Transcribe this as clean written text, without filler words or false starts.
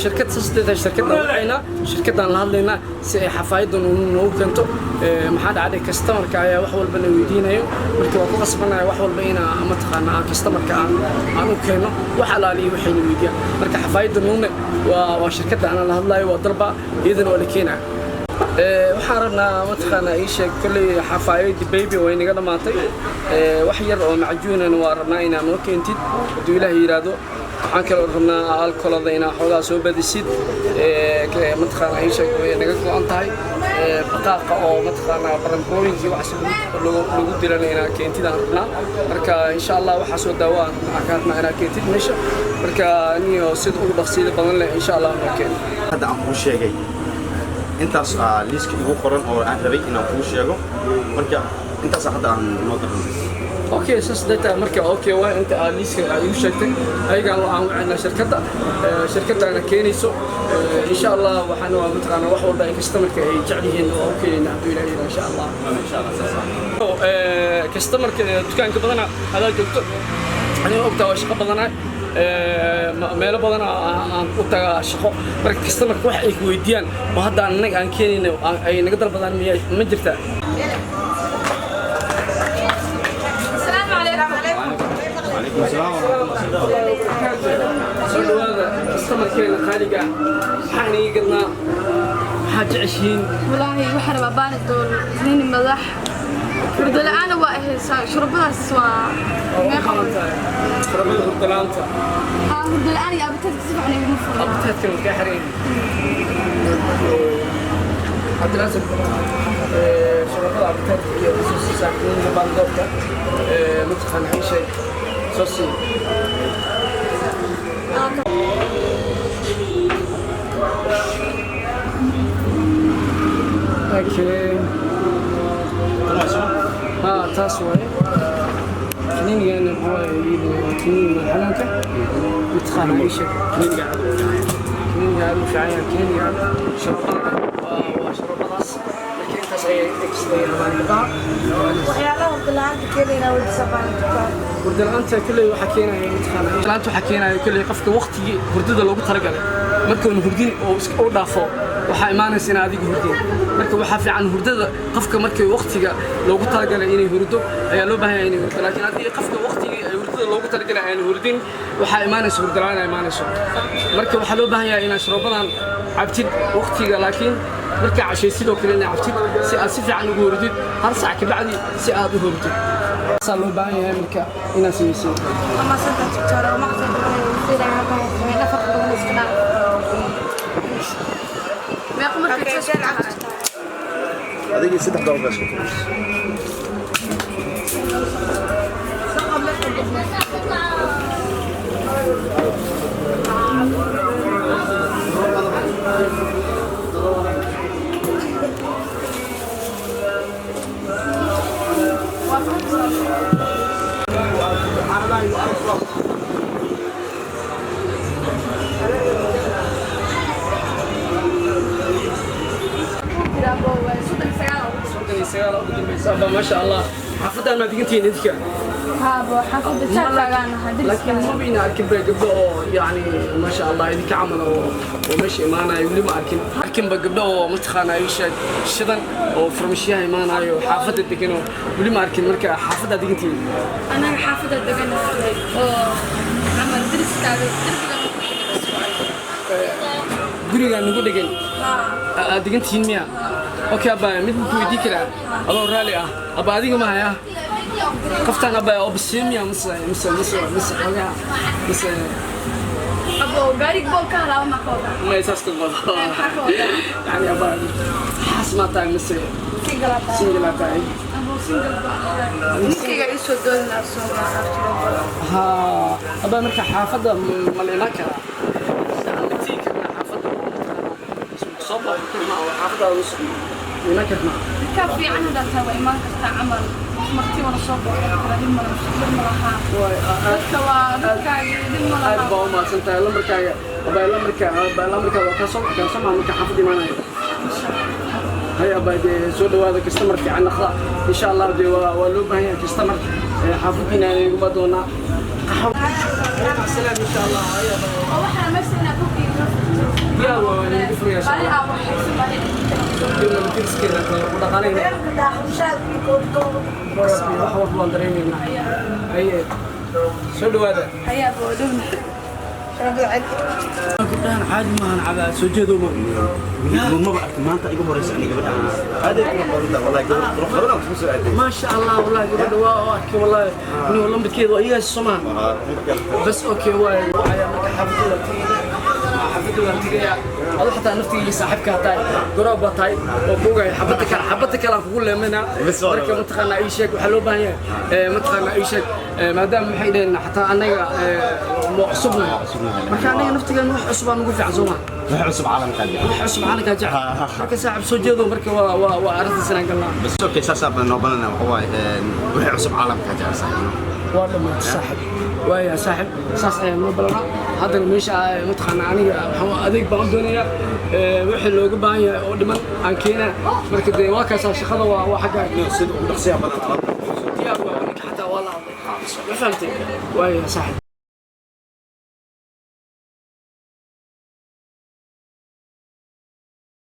شركة تصدير شركة نوعنا شركة نهضلنا حفايد ونوكنتو محد على كاستمر كايا وحول بنويدينايو marka waa ku qasbanahay wax walba ina ama taqaana customer-ka aan u keeno waxa laaliyo waxay weydiyaan marka xafaayada nuune waa shirkadda aan la hadlayo waa dalba iyadana waa la keenaa waxaan rabnaa ma taqaana ii sheeg kulli xafaayada baby way naga dhamaatay wax yar oo macjuunan waa rabnaa inaan noo keentid haduu ilaahay yiraahdo waxaan kale rabnaa alcoholada inaa xoogaa soo badisid ma taqaana ii sheeg way naga go'an tahay baqaaqa oo ma taqaana barangooyinkii wax lagu dilan inaa keentid aan rabnaa marka insha Allah waxa soo daawaan ka rabnaa inaa keentid meesha marka niyo sid ugu dhaqsiida badan leh insha Allah ma keen hadda aan ku sheegay intaas liiska ugu qoran oo aan rabay inaan ku sheego marka intaas hadda aan noo daran اوكي اساس داتا مركا اوكي waa inta liiska ay u sheegtay ayaga aan wacna shirkadda ana keenayso insha Allah waxaan waa mataqaana wax walba ay customer-ka ay jecel yihiin oo keenayna haduu ilaahay insha Allah customer-ka dukaanka badana hada joogto aniga ogtaa waa shaqo badana meelo badan aan u tagaa shaqo marka customer-ka wax ay weydiiyaan oo hadda anaga aan keenayno ay naga dalbadaan ma jirtaa السلام ورحمة الله وبركاته. هذا استمر كينا خالقة حاني قلنا حاجة 20 والله وحنا بان الدول اثنين مدح بدل أنا وإيه شربنا السوا ما خلصت شربنا الدلانتا بدل أنا يا بتذكر سبعني بالمفروض بتذكر الكحرين عبد العزيز شربنا بتذكر يا بس ساكنين بندوبة متخن أي شيء صوصي اوكي تاسوي كنين يعني هو كنين حنانك متخن أي شيء كنين قاعد في عيان كنين قاعد شربنا وشرب راس لكن انت زي اكسترا وحياله بدلان كلنا والسبان وردلانتا كله وحكينا متخانه وردلانتا حكينا كله قفك وقتي hurdada loogu talagalay marka uu hurdin oo iska u dhaafo waxa iimaanaysa in adigu hurdin marka waxa fiican hurdada qofka markii waqtiga loogu talagalay inay hurdo ayaa loo baahan yahay inay hurdo laakiin hadii qofka waqtiga ay hurdada loogu talagalay aan hurdin waxa iimaanaysa hurdalaan ay iimaanayso marka waxa loo baahan yahay in sharabadan cabtid waqtiga laakiin marka cashay sidoo kale in cabtid si aad si fiican ugu hurdid hal saac ka bacdi si aad u hurdid صار باين هيك الناس يسوي. أما سنت ترى ما أقدر في لعبة ما نفرق بين السكان. ما يقوم بالكتاب. هذه 6 دقائق بس. ما شاء الله حافظة ما دقنتين إذا ها حافظ التاجان هذا لكن ما بينا أركب قبله يعني ما شاء الله إذا كعمل ومشي معنا يقول ما أركب قبله متخانة يشج شدن وفرمشيها معنا وحافظ الدقنه يقول ما أركب مركا حافظة دقنتين أنا حافظة الدقنه عمل درس كذا guriga nagu dhagan degantiin miya okay aba mid ku weydii kara adoo raali ah aba adiga ma haya qaftaan aba oo bismiya misa abo garig bol ka hala ma qoda ma isaaska qoda yani aba hasmata misa singalata abo singalata isu doona soo ha aba marka xaafada malina kara صباح كنا وحافظة ونص ونكرنا كافي عنه ده تبع إيمان كتا عمل مرتي ولا صباح كلا دم ولا مش دم ولا ها كوا كاي دم ولا ها أربعة ما سنت الأمريكا بالأمريكا وكسر كسر عن كحافظ إيمانه هيا بعد سود هذا كستمر في عنا خلاص إن شاء الله دي ولوبها هي كستمر حافظنا يقبضونا السلام إن شاء الله هيا أول حاجة مثلا كوكي يا وين يفرق يا شباب يوم الكريس كذا ودقانين wax walba dareemayna ay soo dhawaada هيا بودونا gabdhahan caadi maahan cagaa soo jeedo ma ما بعرف ما أنت إيجو مريس يعني قبل هذا يكون والله قبل خبرنا مش مسؤول ما شاء الله والله gabadha waa arkay والله inuu lambarkeedu waa iyaga Soomaa bas okay way waxa marka xafidada tigaya adu xataa naftiga saaxiibka tahay garoob tahay oo bogay xabada kala kugu leemana marka mataqaana ay sheeg waxa loo baahan yahay mataqaana ay sheeg maadaama maxay dhaheen xataa anaga cusubna marka anaga naftiga wax cusub aan ugu fiican Soomaa عصب عالم كذا عصب عالم كذا marka saaxiib soo jeedo marka waa arrintiisana galnaa بس أوكي ساسا بنوبلنا هو عصب عالم كذا والله ما صاحب ويا صاحب ساس ما بلنا هذا المشي متخنا aniga waxa adeeg baan doonaya wixii looga baahan yahay oo dhiman aan keenaa marka de waa ka shaqada waa xagga sida u dhaqsiya badan diyaar waa xataa wala ma fahamtay ويا صاحب